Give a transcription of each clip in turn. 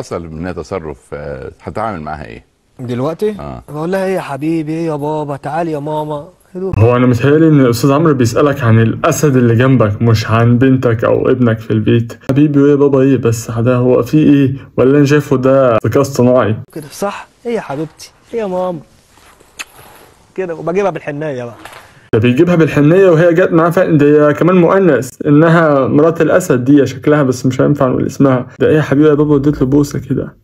حصل منها تصرف هتعامل معاها ايه؟ دلوقتي بقول لها ايه يا حبيبي، ايه يا بابا، تعالي يا ماما. هو انا متهيألي ان الاستاذ عمرو بيسألك عن الاسد اللي جنبك مش عن بنتك او ابنك في البيت. حبيبي وايه بابا ايه بس ده هو في ايه ولا انا شايفه ده ذكاء اصطناعي كده صح؟ ايه يا حبيبتي، ايه يا ماما كده، وبجيبها بالحنيه بقى. ده بيجيبها بالحنية وهي جت معاه فعلا، دي كمان مؤنث انها مرات الاسد دي شكلها، بس مش هينفع نقول اسمها. ده ايه يا حبيبي يا بابا، اديت له بوسه كده.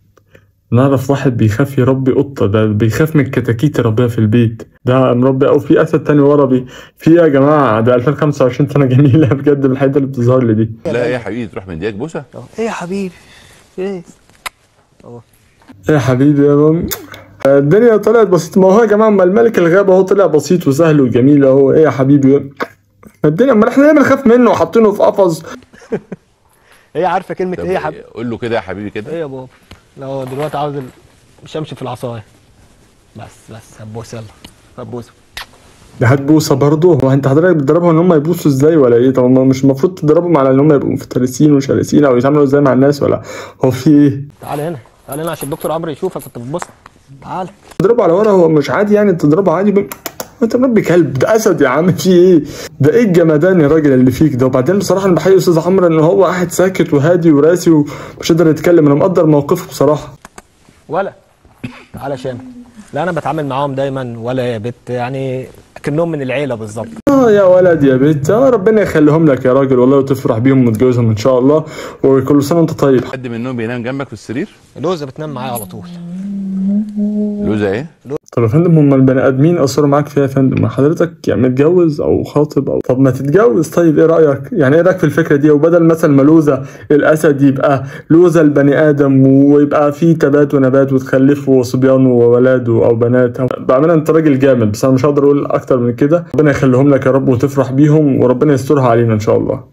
نعرف واحد بيخاف يربي قطة، ده بيخاف من الكتاكيت يربيها في البيت، ده مربي. او في اسد تاني ورا في ايه يا جماعة، ده 2025 سنة جميلة بجد بالحاجات اللي بتظهر لي دي. لا يا حبيبي تروح مدياك بوسه؟ ايه يا حبيبي، ايه اهو، ايه يا حبيبي يا ماما. الدنيا طلعت بسيطة، ما هو يا جماعة ما الملك الغابة اهو طلع بسيط وسهل وجميل اهو. ايه يا حبيبي الدنيا، امال احنا ليه بنخاف منه وحاطينه في قفص؟ هي عارفه كلمه ايه يا حبيبي؟ قول له كده يا حبيبي كده. ايه يا بابا؟ لا هو دلوقتي عاوز مش همشي في العصايه. بس هتبوس، يلا هتبوس. ده هتبوسه برضه؟ هو انت حضرتك بتدربهم ان هم يبوسوا ازاي ولا ايه؟ طب مش المفروض تدربهم على ان هم يبقوا مفترسين وشرسين او يتعاملوا ازاي مع الناس، ولا هو في ايه؟ تعالى هنا، تعالى هنا عشان الدكتور عمرو يشوفك كنت بتبص. تعالى تضربه على ورا، هو مش عادي يعني تضربه عادي انت مربي كلب، ده اسد يا عم، في ايه؟ ده ايه الجمدان يا راجل اللي فيك ده؟ وبعدين بصراحه انا بحيي استاذ عمرو ان هو قاعد ساكت وهادي وراسي ومش قادر يتكلم. انا مقدر موقفه بصراحه. ولا تعالى شام. لا انا بتعامل معاهم دايما ولا يا بت، يعني كأنهم من العيله بالظبط. يا ولد يا بنت، ربنا يخليهم لك يا راجل والله، وتفرح بيهم وتجوزهم ان شاء الله، وكل سنه وانت طيب. حد منهم بينام جنبك في السرير؟ لوزه بتنام معايا على طول. لوزه ايه؟ طب يا فندم، هم البني ادمين اثروا معاك فيها يا فندم؟ حضرتك يعني متجوز او خاطب او طب ما تتجوز طيب، ايه رايك؟ يعني ايه رايك في الفكره دي؟ وبدل مثلا ما لوزه الاسد يبقى لوزه البني ادم، ويبقى في تبات ونبات وتخلفوا صبيان وولاده او بنات. بامانه انت راجل جامد، بس انا مش هقدر اقول اكتر من كده. ربنا يخليهم لك يا رب وتفرح بيهم، وربنا يسترها علينا ان شاء الله.